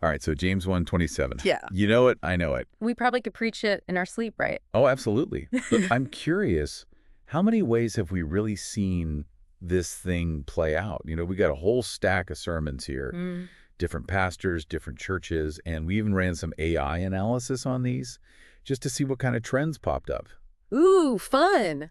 All right, so James 1:27. Yeah. You know it, I know it. We probably could preach it in our sleep, right? Oh, absolutely. But I'm curious, how many ways have we really seen this thing play out? We got a whole stack of sermons here, Mm. different pastors, different churches, and we even ran some AI analysis on these just to see what kind of trends popped up. Ooh, fun.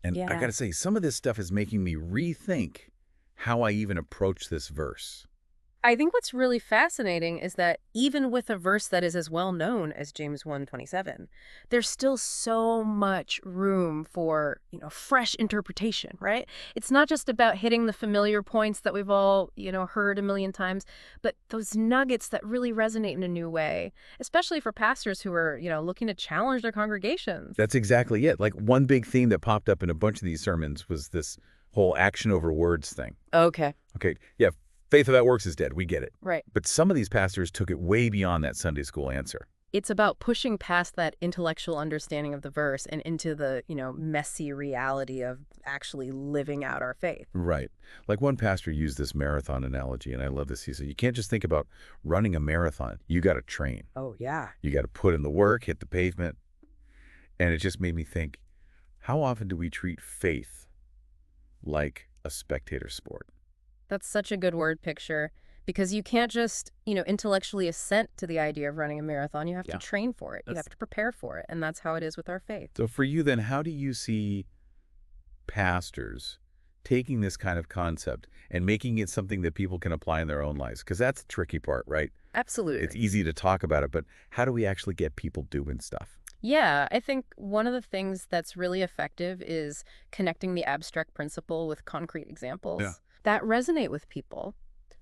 And I got Yeah. to say, some of this stuff is making me rethink how I even approach this verse. I think what's really fascinating is that even with a verse that is as well known as James 1:27, there's still so much room for, fresh interpretation, right? It's not just about hitting the familiar points that we've all, heard a million times, but those nuggets that really resonate in a new way, especially for pastors who are, looking to challenge their congregations. That's exactly it. Like one big theme that popped up in a bunch of these sermons was this whole action over words thing. Okay. Okay, yeah, faith without works is dead. We get it. Right. But some of these pastors took it way beyond that Sunday school answer. It's about pushing past that intellectual understanding of the verse and into the, messy reality of actually living out our faith. Right. Like one pastor used this marathon analogy, and I love this. He said, you can't just think about running a marathon. You got to train. Oh, yeah. You got to put in the work, hit the pavement. And it just made me think, how often do we treat faith like a spectator sport? That's such a good word picture because you can't just, intellectually assent to the idea of running a marathon. You have Yeah. to train for it. You have to prepare for it. And that's how it is with our faith. So for you then, how do you see pastors taking this kind of concept and making it something that people can apply in their own lives? Because that's the tricky part, right? Absolutely. It's easy to talk about it, but how do we actually get people doing stuff? Yeah, I think one of the things that's really effective is connecting the abstract principle with concrete examples Yeah. that resonate with people.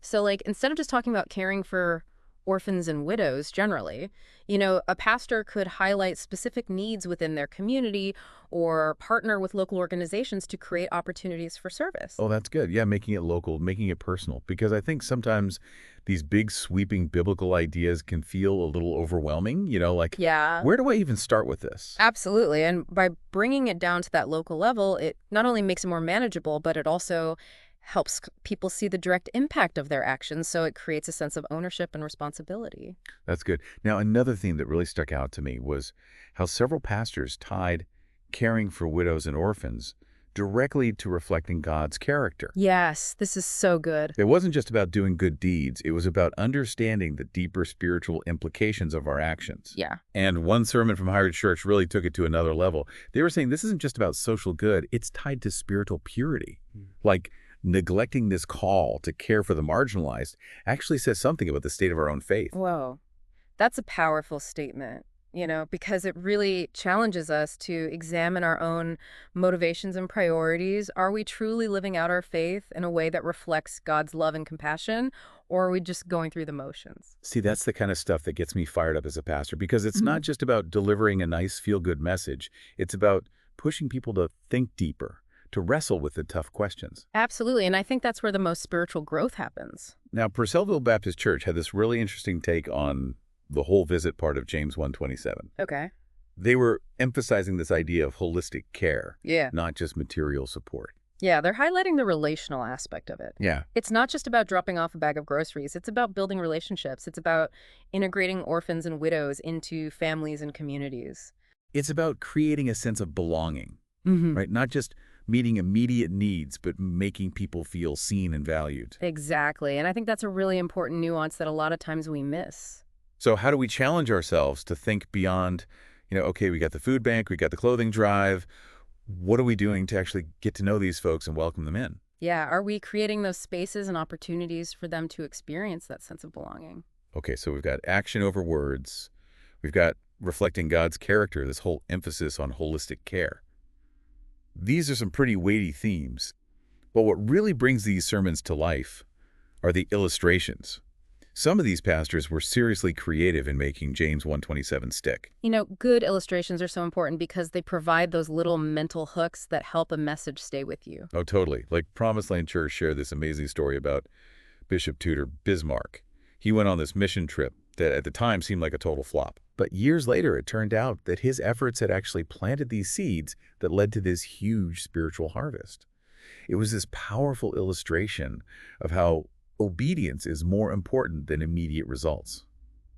So, like, instead of just talking about caring for orphans and widows generally, a pastor could highlight specific needs within their community or partner with local organizations to create opportunities for service. Oh, that's good. Yeah, making it local, making it personal. Because I think sometimes these big sweeping biblical ideas can feel a little overwhelming, like, Yeah. where do I even start with this? Absolutely. And by bringing it down to that local level, it not only makes it more manageable, but it also helps people see the direct impact of their actions. So it creates a sense of ownership and responsibility. That's good. Now, another theme that really stuck out to me was how several pastors tied caring for widows and orphans directly to reflecting God's character. Yes, this is so good. It wasn't just about doing good deeds. It was about understanding the deeper spiritual implications of our actions. Yeah. And one sermon from Hired Church really took it to another level. They were saying this isn't just about social good. It's tied to spiritual purity. Like neglecting this call to care for the marginalized actually says something about the state of our own faith. Whoa. That's a powerful statement, because it really challenges us to examine our own motivations and priorities. Are we truly living out our faith in a way that reflects God's love and compassion, or are we just going through the motions? See, that's the kind of stuff that gets me fired up as a pastor because it's not just about delivering a nice feel-good message. It's about pushing people to think deeper, to wrestle with the tough questions. Absolutely. And I think that's where the most spiritual growth happens. Now, Purcellville Baptist Church had this really interesting take on the whole visit part of James 1:27. Okay. They were emphasizing this idea of holistic care, Yeah. not just material support. Yeah, they're highlighting the relational aspect of it. Yeah. It's not just about dropping off a bag of groceries. It's about building relationships. It's about integrating orphans and widows into families and communities. It's about creating a sense of belonging, Mm-hmm. right? Not just meeting immediate needs, but making people feel seen and valued. Exactly. And I think that's a really important nuance that a lot of times we miss. So how do we challenge ourselves to think beyond, okay, we got the food bank, we got the clothing drive. What are we doing to actually get to know these folks and welcome them in? Yeah, are we creating those spaces and opportunities for them to experience that sense of belonging? Okay, so we've got action over words. We've got reflecting God's character, this whole emphasis on holistic care. These are some pretty weighty themes. But what really brings these sermons to life are the illustrations. Some of these pastors were seriously creative in making James 1:27 stick. Good illustrations are so important because they provide those little mental hooks that help a message stay with you. Oh, totally. Like Promised Land Church shared this amazing story about Bishop Tudor Bismarck. He went on this mission trip that at the time seemed like a total flop. But years later, it turned out that his efforts had actually planted these seeds that led to this huge spiritual harvest. It was this powerful illustration of how obedience is more important than immediate results.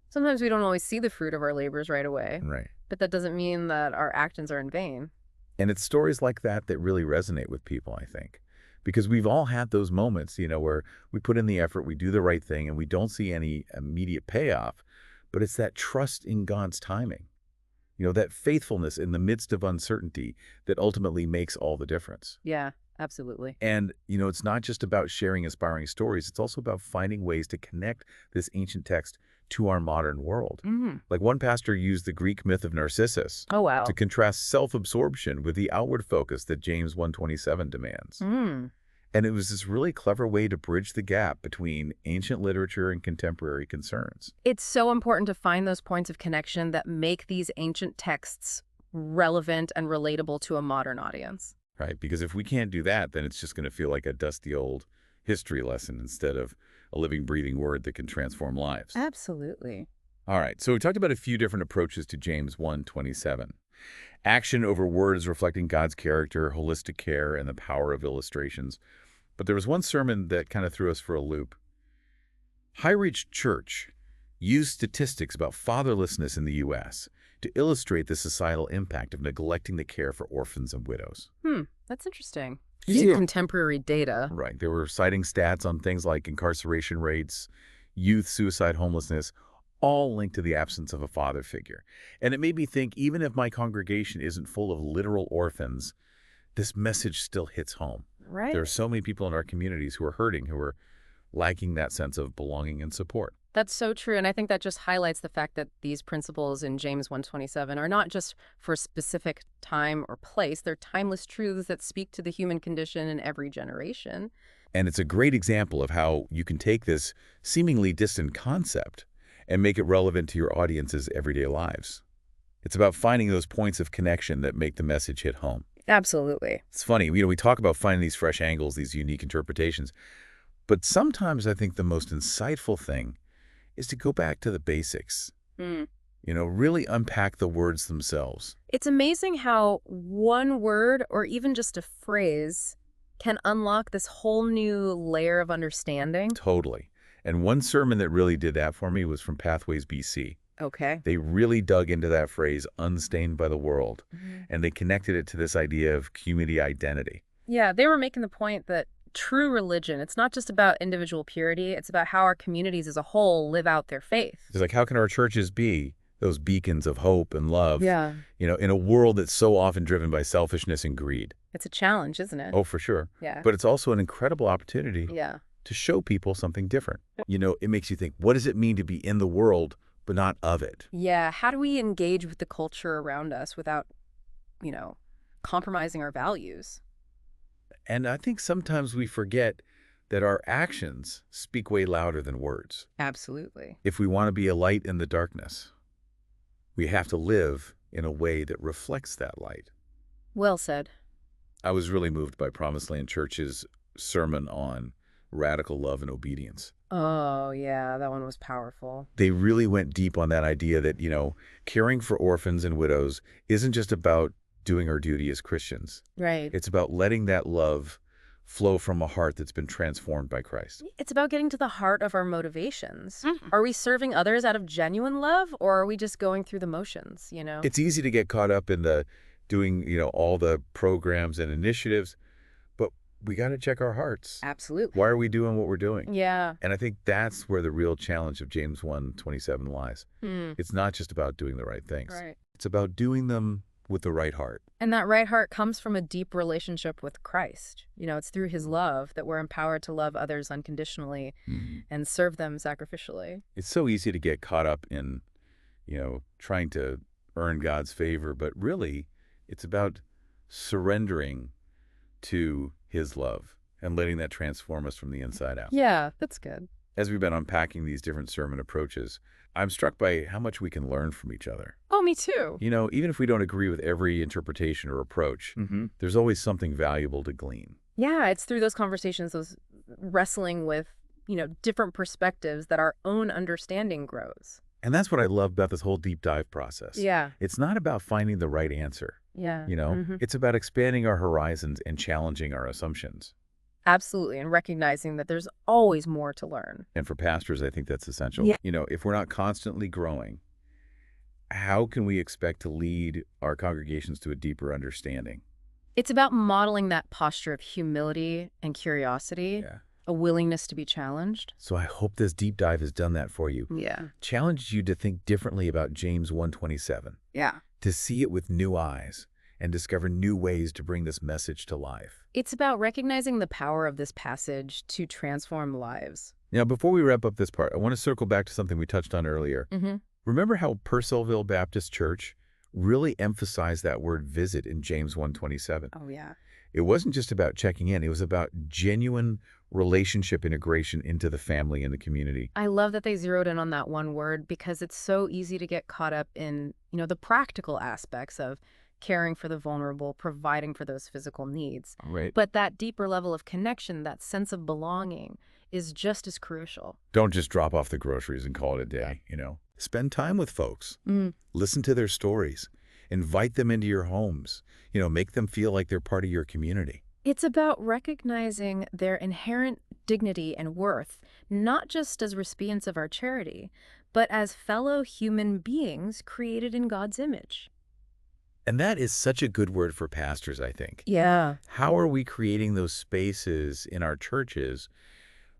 Sometimes we don't always see the fruit of our labors right away, Right. but that doesn't mean that our actions are in vain. And it's stories like that that really resonate with people, I think. Because we've all had those moments, where we put in the effort, we do the right thing, and we don't see any immediate payoff. But it's that trust in God's timing, that faithfulness in the midst of uncertainty that ultimately makes all the difference. Yeah, absolutely. And, it's not just about sharing inspiring stories. It's also about finding ways to connect this ancient text to our modern world. Mm. Like one pastor used the Greek myth of Narcissus Oh, wow. to contrast self-absorption with the outward focus that James 1:27 demands. Mm. And it was this really clever way to bridge the gap between ancient literature and contemporary concerns. It's so important to find those points of connection that make these ancient texts relevant and relatable to a modern audience. Right? Because if we can't do that, then it's just going to feel like a dusty old history lesson instead of a living, breathing word that can transform lives. Absolutely. All right, so we talked about a few different approaches to James 1:27. Action over words reflecting God's character, holistic care, and the power of illustrations. But there was one sermon that kind of threw us for a loop. High Reach Church used statistics about fatherlessness in the U.S. to illustrate the societal impact of neglecting the care for orphans and widows. That's interesting. Using contemporary data. Right. They were citing stats on things like incarceration rates, youth suicide, homelessness, all linked to the absence of a father figure. And it made me think, even if my congregation isn't full of literal orphans, this message still hits home. Right. There are so many people in our communities who are hurting, who are lacking that sense of belonging and support. That's so true, and I think that just highlights the fact that these principles in James 1:27 are not just for a specific time or place. They're timeless truths that speak to the human condition in every generation. And it's a great example of how you can take this seemingly distant concept and make it relevant to your audience's everyday lives. It's about finding those points of connection that make the message hit home. Absolutely. It's funny, we talk about finding these fresh angles, these unique interpretations, but sometimes I think the most insightful thing is to go back to the basics. Really unpack the words themselves. It's amazing how one word or even just a phrase can unlock this whole new layer of understanding. Totally. And one sermon that really did that for me was from Pathways BC. Okay. They really dug into that phrase, unstained by the world, Mhm. and they connected it to this idea of community identity. Yeah, they were making the point that true religion, it's not just about individual purity, it's about how our communities as a whole live out their faith. It's like, how can our churches be those beacons of hope and love, Yeah. in a world that's so often driven by selfishness and greed? It's a challenge, isn't it? Oh, for sure. Yeah. But it's also an incredible opportunity Yeah. to show people something different. It makes you think, what does it mean to be in the world but not of it? Yeah. How do we engage with the culture around us without, compromising our values? And I think sometimes we forget that our actions speak way louder than words. Absolutely. If we want to be a light in the darkness, we have to live in a way that reflects that light. Well said. I was really moved by Promised Land Church's sermon on radical love and obedience. Oh, yeah, that one was powerful. They really went deep on that idea that, caring for orphans and widows isn't just about doing our duty as Christians. Right. It's about letting that love flow from a heart that's been transformed by Christ. It's about getting to the heart of our motivations. Mhm. Are we serving others out of genuine love, or are we just going through the motions, It's easy to get caught up in the doing, all the programs and initiatives, but we got to check our hearts. Absolutely. Why are we doing what we're doing? Yeah. And I think that's where the real challenge of James 1:27 lies. It's not just about doing the right things. Right. It's about doing them with the right heart. And that right heart comes from a deep relationship with Christ. It's through his love that we're empowered to love others unconditionally and serve them sacrificially. It's so easy to get caught up in, trying to earn God's favor, but really it's about surrendering to his love and letting that transform us from the inside out. Yeah, that's good. As we've been unpacking these different sermon approaches, I'm struck by how much we can learn from each other. Oh, me too. Even if we don't agree with every interpretation or approach, there's always something valuable to glean. Yeah, it's through those conversations, those wrestling with, different perspectives that our own understanding grows. And that's what I love about this whole deep dive process. Yeah. It's not about finding the right answer. Yeah. It's about expanding our horizons and challenging our assumptions. Absolutely, and recognizing that there's always more to learn. And for pastors, I think that's essential. Yeah. If we're not constantly growing, how can we expect to lead our congregations to a deeper understanding? It's about modeling that posture of humility and curiosity, Yeah. a willingness to be challenged. So I hope this deep dive has done that for you. Yeah. Challenged you to think differently about James 1:27, Yeah. to see it with new eyes and discover new ways to bring this message to life. It's about recognizing the power of this passage to transform lives. Now, before we wrap up this part, I want to circle back to something we touched on earlier. Mm-hmm. Remember how Purcellville Baptist Church really emphasized that word visit in James 1:27? Oh, yeah. It wasn't just about checking in. It was about genuine relationship integration into the family and the community. I love that they zeroed in on that one word because it's so easy to get caught up in, the practical aspects of caring for the vulnerable, providing for those physical needs. Right. But that deeper level of connection, that sense of belonging, is just as crucial. Don't just drop off the groceries and call it a day. Spend time with folks. Listen to their stories. Invite them into your homes. Make them feel like they're part of your community. It's about recognizing their inherent dignity and worth, not just as recipients of our charity, but as fellow human beings created in God's image. And that is such a good word for pastors, I think. Yeah. How are we creating those spaces in our churches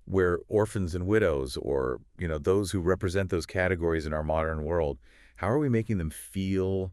where orphans and widows or, those who represent those categories in our modern world, how are we making them feel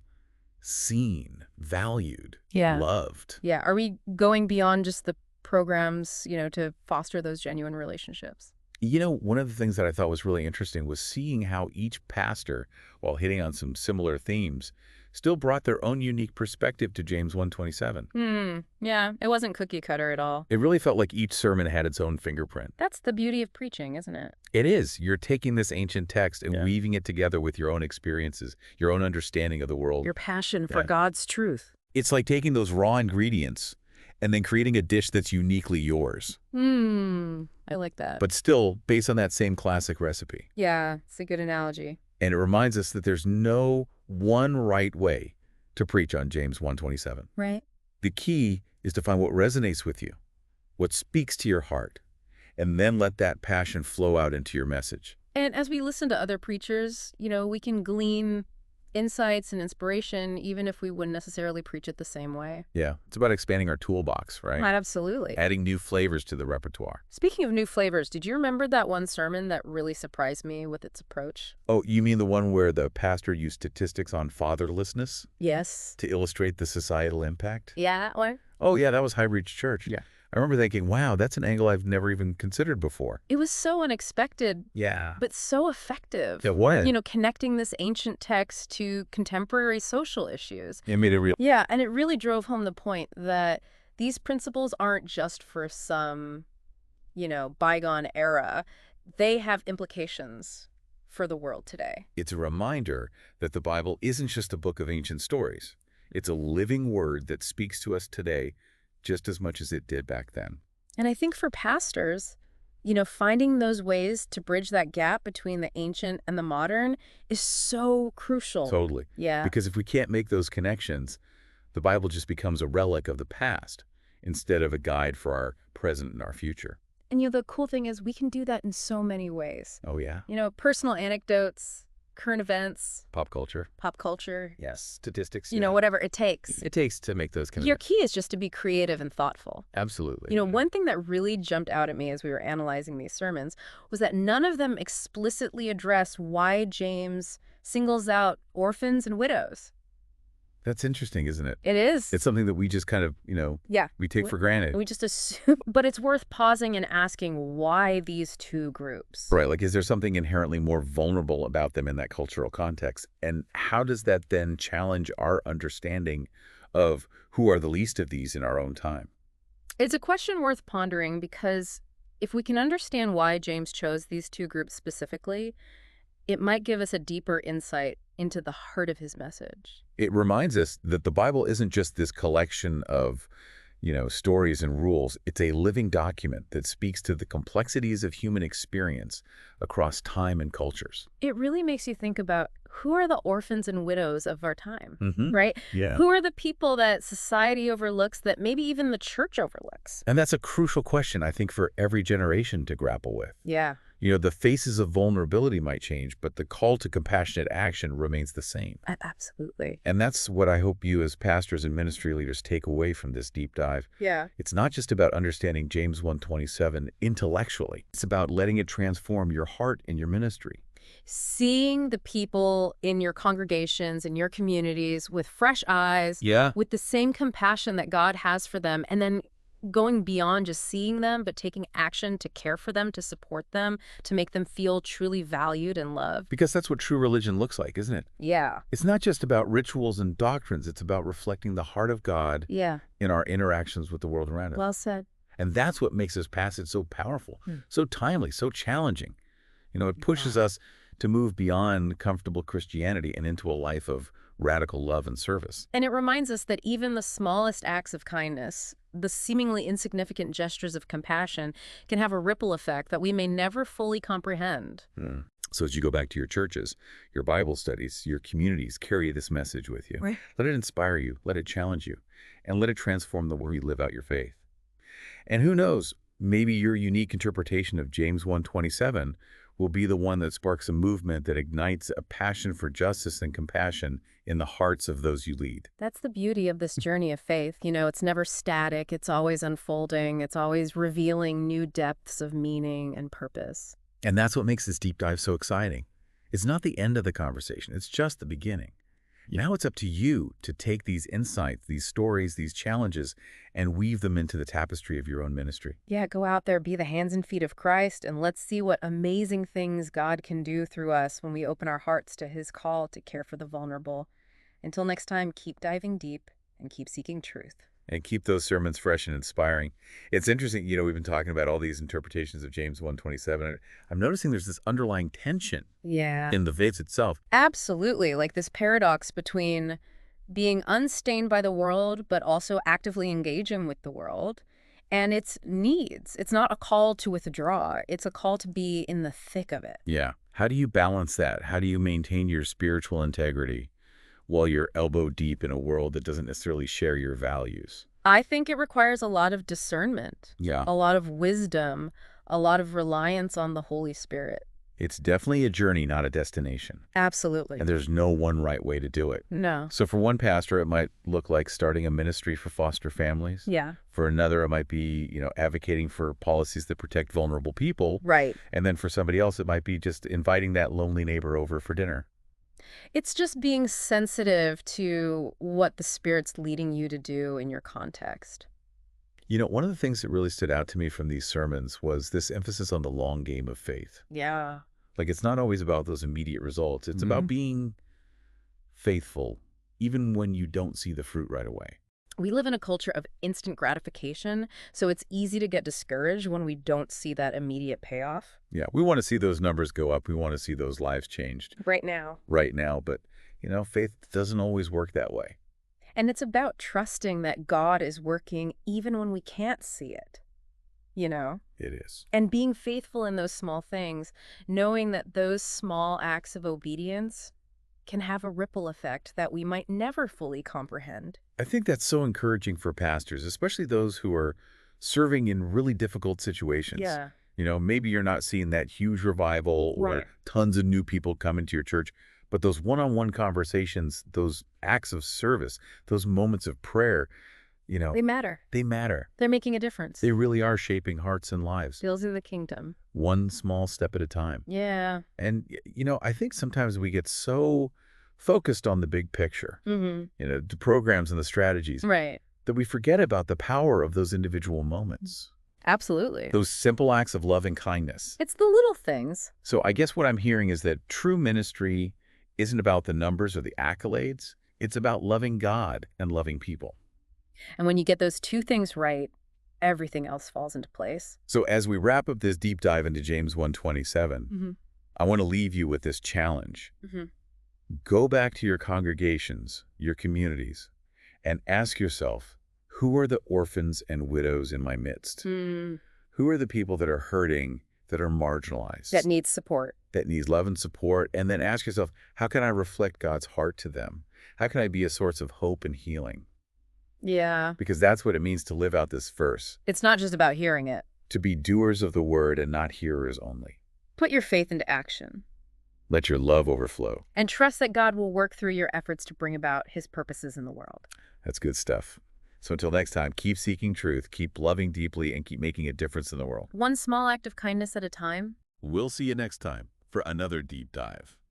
seen, valued, Yeah. loved? Yeah. Are we going beyond just the programs, to foster those genuine relationships? One of the things that I thought was really interesting was seeing how each pastor, while hitting on some similar themes, still brought their own unique perspective to James 1:27. Yeah. It wasn't cookie cutter at all. It really felt like each sermon had its own fingerprint. That's the beauty of preaching, isn't it? It is. You're taking this ancient text and Yeah. weaving it together with your own experiences, your own understanding of the world. Your passion for Yeah. God's truth. It's like taking those raw ingredients and then creating a dish that's uniquely yours, I like that. but still based on that same classic recipe. yeah, it's a good analogy. And it reminds us that there's no one right way to preach on James 1:27. Right. The key is to find what resonates with you, what speaks to your heart, and then let that passion flow out into your message. And as we listen to other preachers, we can glean insights and inspiration, even if we wouldn't necessarily preach it the same way. Yeah, it's about expanding our toolbox, right? Absolutely. Adding new flavors to the repertoire. Speaking of new flavors, did you remember that one sermon that really surprised me with its approach? Oh, you mean the one where the pastor used statistics on fatherlessness Yes. to illustrate the societal impact? Yeah, that one? Oh, yeah, that was High Reach Church. Yeah. I remember thinking, wow, that's an angle I've never even considered before. It was so unexpected, Yeah. but so effective. It was. Connecting this ancient text to contemporary social issues. It made it real. Yeah, and it really drove home the point that these principles aren't just for some, bygone era. They have implications for the world today. It's a reminder that the Bible isn't just a book of ancient stories. It's a living word that speaks to us today just as much as it did back then. And I think for pastors, finding those ways to bridge that gap between the ancient and the modern is so crucial. Totally. Yeah. Because if we can't make those connections, the Bible just becomes a relic of the past instead of a guide for our present and our future. And the cool thing is we can do that in so many ways. Oh, yeah? Personal anecdotes, current events, Pop culture. pop culture, Yes. Statistics. whatever it takes. It takes to make those Your connections. key is just to be creative and thoughtful. Absolutely. One thing that really jumped out at me as we were analyzing these sermons was that none of them explicitly address why James singles out orphans and widows. That's interesting, isn't it? It is. It's something that we just kind of, Yeah. we take for granted. We just assume, but it's worth pausing and asking why these two groups. Right. Like, is there something inherently more vulnerable about them in that cultural context? And how does that then challenge our understanding of who are the least of these in our own time? It's a question worth pondering because if we can understand why James chose these two groups specifically, it might give us a deeper insight into the heart of his message. It reminds us that the Bible isn't just this collection of, stories and rules. It's a living document that speaks to the complexities of human experience across time and cultures. It really makes you think about who are the orphans and widows of our time, Mm-hmm. right? Yeah. Who are the people that society overlooks that maybe even the church overlooks? And that's a crucial question, I think, for every generation to grapple with. Yeah, The faces of vulnerability might change, but the call to compassionate action remains the same. absolutely. And that's what I hope you as pastors and ministry leaders take away from this deep dive. Yeah. It's not just about understanding James 1:27 intellectually. It's about letting it transform your heart and your ministry. Seeing the people in your congregations, in your communities with fresh eyes, Yeah. with the same compassion that God has for them, and then going beyond just seeing them, but taking action to care for them, to support them, to make them feel truly valued and loved. Because that's what true religion looks like, isn't it? Yeah. It's not just about rituals and doctrines. It's about reflecting the heart of God Yeah. in our interactions with the world around us. Well said. And that's what makes this passage so powerful, Hmm. so timely, so challenging. It pushes us to move beyond comfortable Christianity and into a life of radical love and service. And it reminds us that even the smallest acts of kindness, the seemingly insignificant gestures of compassion, can have a ripple effect that we may never fully comprehend. So as you go back to your churches, your Bible studies, your communities, carry this message with you. Right. Let it inspire you, let it challenge you, and let it transform the way you live out your faith. And who knows, maybe your unique interpretation of James 1:27 will be the one that sparks a movement that ignites a passion for justice and compassion in the hearts of those you lead. That's the beauty of this journey of faith. It's never static. It's always unfolding. It's always revealing new depths of meaning and purpose. And that's what makes this deep dive so exciting. It's not the end of the conversation. It's just the beginning. Now it's up to you to take these insights, these stories, these challenges, and weave them into the tapestry of your own ministry. Yeah, go out there, be the hands and feet of Christ, and let's see what amazing things God can do through us when we open our hearts to his call to care for the vulnerable. Until next time, keep diving deep and keep seeking truth. And keep those sermons fresh and inspiring. It's interesting, we've been talking about all these interpretations of James 1:27. I'm noticing there's this underlying tension Yeah. in the faith itself. Absolutely. Like this paradox between being unstained by the world, but also actively engaging with the world and its needs. It's not a call to withdraw. It's a call to be in the thick of it. Yeah. How do you balance that? How do you maintain your spiritual integrity while you're elbow deep in a world that doesn't necessarily share your values? I think it requires a lot of discernment, Yeah. a lot of wisdom, a lot of reliance on the Holy Spirit. It's definitely a journey, not a destination. Absolutely. And there's no one right way to do it. No. So for one pastor, it might look like starting a ministry for foster families. Yeah. For another, it might be, advocating for policies that protect vulnerable people. Right. And then for somebody else, it might be just inviting that lonely neighbor over for dinner. It's just being sensitive to what the Spirit's leading you to do in your context. One of the things that really stood out to me from these sermons was this emphasis on the long game of faith. Yeah. Like, it's not always about those immediate results. It's about being faithful, even when you don't see the fruit right away. We live in a culture of instant gratification, so it's easy to get discouraged when we don't see that immediate payoff. Yeah, we want to see those numbers go up. We want to see those lives changed Right now. right now. But, faith doesn't always work that way. And it's about trusting that God is working even when we can't see it, It is. And being faithful in those small things, knowing that those small acts of obedience can have a ripple effect that we might never fully comprehend. I think that's so encouraging for pastors, especially those who are serving in really difficult situations. Yeah. Maybe you're not seeing that huge revival or Right. tons of new people come into your church, but those one-on-one conversations, those acts of service, those moments of prayer, They matter. they matter. They're making a difference. They really are shaping hearts and lives, Building the kingdom. one small step at a time. Yeah. And, I think sometimes we get so focused on the big picture, Mm-hmm. the programs and the strategies, Right. that we forget about the power of those individual moments, Absolutely. those simple acts of love and kindness. It's the little things. So I guess what I'm hearing is that true ministry isn't about the numbers or the accolades. It's about loving God and loving people. And when you get those two things right, everything else falls into place. So as we wrap up this deep dive into James 1:27, Mm-hmm. I want to leave you with this challenge. Mm-hmm. Go back to your congregations, your communities, and ask yourself, Who are the orphans and widows in my midst? Hmm. Who are the people that are hurting, that are That marginalized, needs support. that needs love and support? And then ask yourself, how can I reflect God's heart to them? How can I be a source of hope and healing? Yeah. Because that's what it means to live out this verse, It's not just about hearing it. to be doers of the word and not hearers only. Put your faith into action Let your love overflow. and trust that God will work through your efforts to bring about his purposes in the world. That's good stuff. So until next time, keep seeking truth, keep loving deeply, and keep making a difference in the world. One small act of kindness at a time. We'll see you next time for another deep dive.